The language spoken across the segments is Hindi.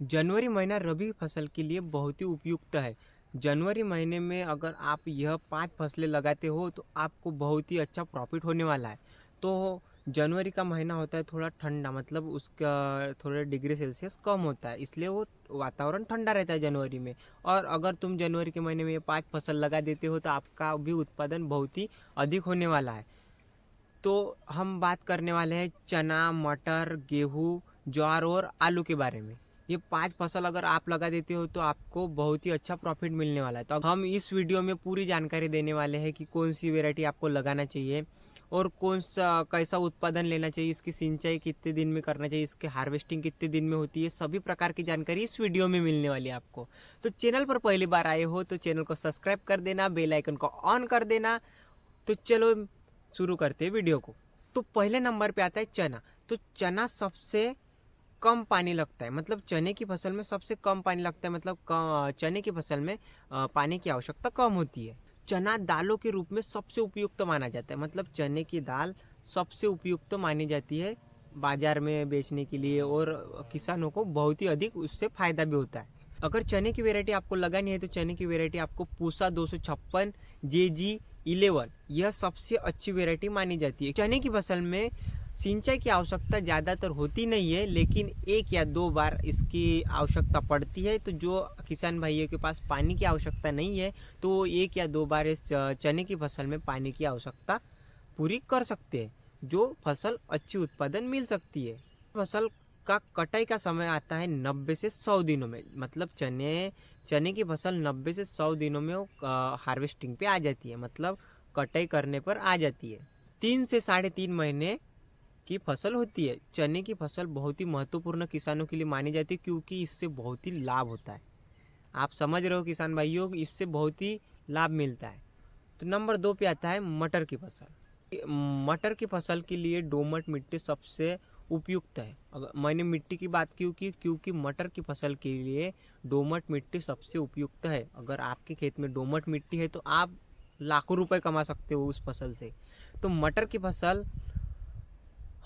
जनवरी महीना रबी फसल के लिए बहुत ही उपयुक्त है। जनवरी महीने में अगर आप यह 5 फसलें लगाते हो तो आपको बहुत ही अच्छा प्रॉफिट होने वाला है। तो जनवरी का महीना होता है थोड़ा ठंडा, मतलब उसका थोड़ा डिग्री सेल्सियस कम होता है, इसलिए वो वातावरण ठंडा रहता है जनवरी में। और अगर तुम जनवरी के महीने में ये 5 फसल लगा देते हो तो आपका भी उत्पादन बहुत ही अधिक होने वाला है। तो हम बात करने वाले हैं चना, मटर, गेहूँ, ज्वार और आलू के बारे में। ये 5 फसल अगर आप लगा देते हो तो आपको बहुत ही अच्छा प्रॉफिट मिलने वाला है। तो हम इस वीडियो में पूरी जानकारी देने वाले हैं कि कौन सी वैरायटी आपको लगाना चाहिए और कौन सा कैसा उत्पादन लेना चाहिए, इसकी सिंचाई कितने दिन में करना चाहिए, इसकी हार्वेस्टिंग कितने दिन में होती है, सभी प्रकार की जानकारी इस वीडियो में मिलने वाली है आपको। तो चैनल पर पहली बार आए हो तो चैनल को सब्सक्राइब कर देना, बेल आइकन को ऑन कर देना। तो चलो शुरू करते हैं वीडियो को। तो पहले नंबर पे आता है चना। तो चना सबसे कम पानी लगता है, मतलब चने की फसल में सबसे कम पानी लगता है, मतलब चने की फसल में पानी की आवश्यकता कम होती है। चना दालों के रूप में सबसे उपयुक्त माना जाता है, मतलब चने की दाल सबसे उपयुक्त मानी जाती है बाजार में बेचने के लिए, और किसानों को बहुत ही अधिक उससे फायदा भी होता है। अगर चने की वैरायटी आपको लगानी है तो चने की वैरायटी आपको पूसा 256, JG11, यह सबसे अच्छी वैरायटी मानी जाती है। चने की फसल में सिंचाई की आवश्यकता ज़्यादातर होती नहीं है, लेकिन 1 या 2 बार इसकी आवश्यकता पड़ती है। तो जो किसान भाइयों के पास पानी की आवश्यकता नहीं है तो वो 1 या 2 बार इस चने की फसल में पानी की आवश्यकता पूरी कर सकते हैं, जो फसल अच्छी उत्पादन मिल सकती है। फसल का कटाई का समय आता है 90 से 100 दिनों में, मतलब चने की फसल 90 से 100 दिनों में वो हार्वेस्टिंग पे आ जाती है, मतलब कटाई करने पर आ जाती है। 3 से 3.5 महीने की फसल होती है। चने की फसल बहुत ही महत्वपूर्ण किसानों के लिए मानी जाती है, क्योंकि इससे बहुत ही लाभ होता है। आप समझ रहे हो किसान भाइयों, इससे बहुत ही लाभ मिलता है। तो नंबर 2 पे आता है मटर की फसल। मटर की फसल के लिए दोमट मिट्टी सबसे उपयुक्त है। अगर मैंने मिट्टी की बात की क्योंकि मटर की फसल के लिए दोमट मिट्टी सबसे उपयुक्त है। अगर आपके खेत में दोमट मिट्टी है तो आप लाखों रुपए कमा सकते हो उस फसल से। तो मटर की फसल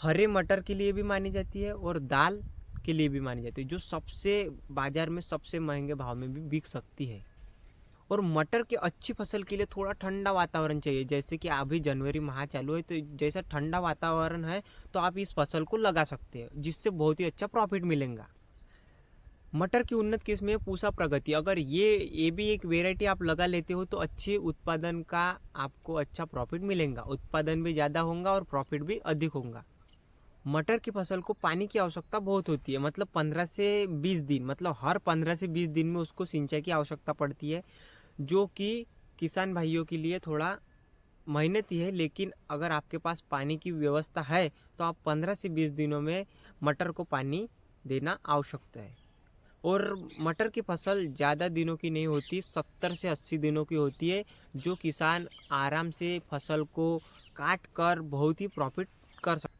हरे मटर के लिए भी मानी जाती है और दाल के लिए भी मानी जाती है, जो सबसे बाजार में सबसे महंगे भाव में भी बिक सकती है। और मटर की अच्छी फसल के लिए थोड़ा ठंडा वातावरण चाहिए, जैसे कि अभी जनवरी माह चालू है, तो जैसा ठंडा वातावरण है तो आप इस फसल को लगा सकते हैं, जिससे बहुत ही अच्छा प्रॉफिट मिलेगा। मटर की उन्नत किस्म है पूसा प्रगति। अगर ये भी एक वेराइटी आप लगा लेते हो तो अच्छे उत्पादन का आपको अच्छा प्रॉफिट मिलेगा, उत्पादन भी ज़्यादा होगा और प्रॉफिट भी अधिक होगा। मटर की फसल को पानी की आवश्यकता बहुत होती है, मतलब 15 से 20 दिन, मतलब हर 15 से 20 दिन में उसको सिंचाई की आवश्यकता पड़ती है, जो कि किसान भाइयों के लिए थोड़ा मेहनती है। लेकिन अगर आपके पास पानी की व्यवस्था है तो आप 15 से 20 दिनों में मटर को पानी देना आवश्यक है। और मटर की फसल ज़्यादा दिनों की नहीं होती, 70 से 80 दिनों की होती है, जो किसान आराम से फसल को काट कर बहुत ही प्रॉफिट कर सकते।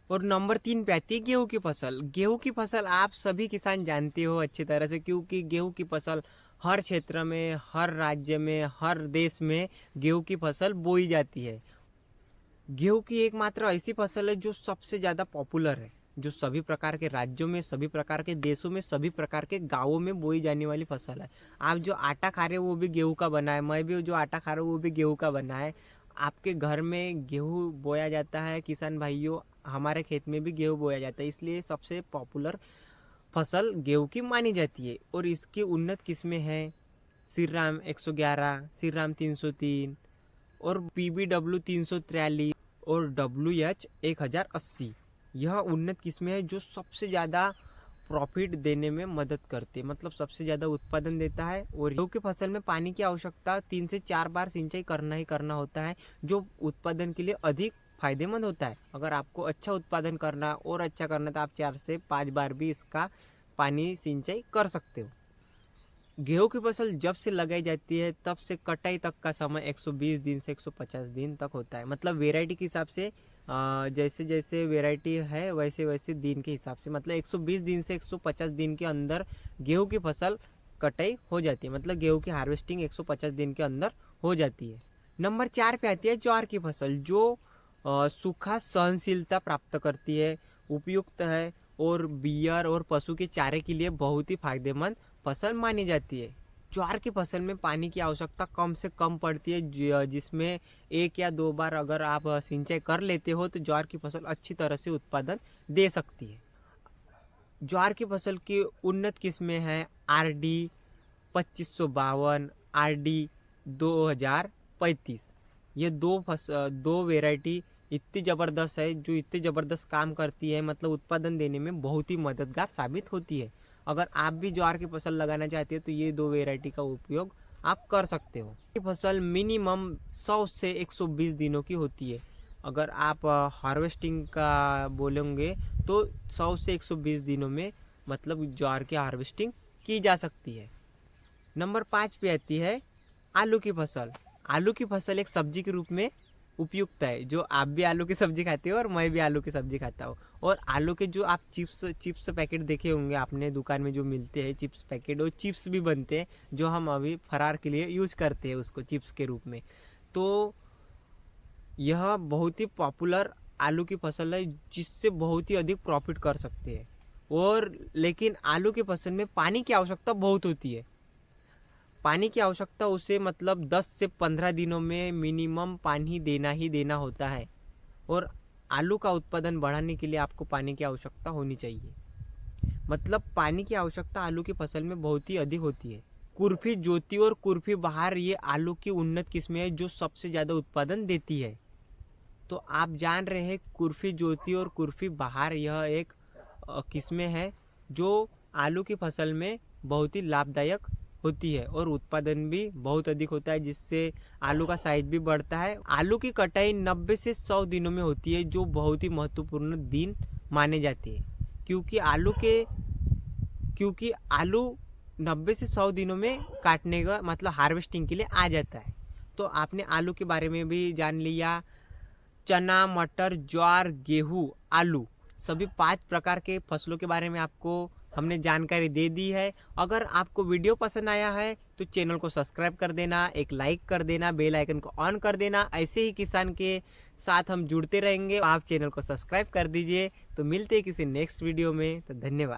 और नंबर 3 पे आती है गेहूँ की फसल। गेहूँ की फसल आप सभी किसान जानते हो अच्छी तरह से, क्योंकि गेहूँ की फसल हर क्षेत्र में, हर राज्य में, हर देश में गेहूँ की फसल बोई जाती है। गेहूँ की एकमात्र ऐसी फसल है जो सबसे ज़्यादा पॉपुलर है, जो सभी प्रकार के राज्यों में, सभी प्रकार के देशों में, सभी प्रकार के गाँवों में बोई जाने वाली फसल है। आप जो आटा खा रहे हो वो भी गेहूँ का बना है, मैं भी जो आटा खा रहा हूँ वो भी गेहूँ का बना है। आपके घर में गेहूँ बोया जाता है किसान भाइयों, हमारे खेत में भी गेहूँ बोया जाता है, इसलिए सबसे पॉपुलर फसल गेहूँ की मानी जाती है। और इसकी उन्नत किस्में हैं श्रीराम 111, श्रीराम 303 और PBW 343 और WH 1080। यह उन्नत किस्में हैं जो सबसे ज़्यादा प्रॉफिट देने में मदद करते हैं, मतलब सबसे ज़्यादा उत्पादन देता है। और गेहूँ की फसल में पानी की आवश्यकता 3 से 4 बार सिंचाई करना ही करना होता है, जो उत्पादन के लिए अधिक फायदेमंद होता है। अगर आपको अच्छा उत्पादन करना और अच्छा करना तो आप 4 से 5 बार भी इसका पानी सिंचाई कर सकते हो। गेहूँ की फसल जब से लगाई जाती है तब से कटाई तक का समय 120 दिन से 150 दिन तक होता है, मतलब वेराइटी के हिसाब से जैसे जैसे वेराइटी है वैसे वैसे दिन के हिसाब से, मतलब 120 दिन से 150 दिन के अंदर गेहूँ की फसल कटाई हो जाती है, मतलब गेहूँ की हार्वेस्टिंग 150 दिन के अंदर हो जाती है। नंबर 4 पे आती है ज्वार की फसल, जो सूखा सहनशीलता प्राप्त करती है, उपयुक्त है और बियर और पशु के चारे के लिए बहुत ही फायदेमंद फसल मानी जाती है। ज्वार की फसल में पानी की आवश्यकता कम से कम पड़ती है, जिसमें 1 या 2 बार अगर आप सिंचाई कर लेते हो तो ज्वार की फसल अच्छी तरह से उत्पादन दे सकती है। ज्वार की फसल की उन्नत किस्में हैं RD 2552, RD 2035। ये दो वेराइटी इतनी ज़बरदस्त है, जो इतनी ज़बरदस्त काम करती है, मतलब उत्पादन देने में बहुत ही मददगार साबित होती है। अगर आप भी ज्वार की फसल लगाना चाहते हो तो ये 2 वेराइटी का उपयोग आप कर सकते हो। ये फसल मिनिमम 100 से 120 दिनों की होती है। अगर आप हार्वेस्टिंग का बोलेंगे तो 100 से 120 दिनों में मतलब ज्वार की हार्वेस्टिंग की जा सकती है। नंबर 5 पे आती है आलू की फसल। आलू की फसल एक सब्जी के रूप में उपयुक्त है। जो आप भी आलू की सब्जी खाते हो और मैं भी आलू की सब्जी खाता हूँ। और आलू के जो आप चिप्स पैकेट देखे होंगे आपने दुकान में, जो मिलते हैं चिप्स पैकेट, वो चिप्स भी बनते हैं, जो हम अभी फरार के लिए यूज करते हैं उसको चिप्स के रूप में। तो यह बहुत ही पॉपुलर आलू की फसल है, जिससे बहुत ही अधिक प्रॉफिट कर सकते हैं। और लेकिन आलू की फसल में पानी की आवश्यकता बहुत होती है। पानी की आवश्यकता उसे मतलब 10 से 15 दिनों में मिनिमम पानी देना ही देना होता है। और आलू का उत्पादन बढ़ाने के लिए आपको पानी की आवश्यकता होनी चाहिए। मतलब पानी की आवश्यकता आलू की फसल में बहुत ही अधिक होती है। कुर्फी ज्योति और कुर्फी बहार ये आलू की उन्नत किस्में हैं जो सबसे ज़्यादा उत्पादन देती है। तो आप जान रहे हैं कुर्फी ज्योति और कुर्फी बहार यह एक किस्में हैं जो आलू की फसल में बहुत ही लाभदायक होती है और उत्पादन भी बहुत अधिक होता है, जिससे आलू का साइज भी बढ़ता है। आलू की कटाई 90 से 100 दिनों में होती है, जो बहुत ही महत्वपूर्ण दिन माने जाते हैं, क्योंकि आलू 90 से 100 दिनों में काटने का मतलब हार्वेस्टिंग के लिए आ जाता है। तो आपने आलू के बारे में भी जान लिया। चना, मटर, ज्वार, गेहूँ, आलू, सभी 5 प्रकार के फसलों के बारे में आपको हमने जानकारी दे दी है। अगर आपको वीडियो पसंद आया है तो चैनल को सब्सक्राइब कर देना, एक लाइक कर देना, बेल आइकन को ऑन कर देना। ऐसे ही किसान के साथ हम जुड़ते रहेंगे। आप चैनल को सब्सक्राइब कर दीजिए। तो मिलते हैं किसी नेक्स्ट वीडियो में। तो धन्यवाद।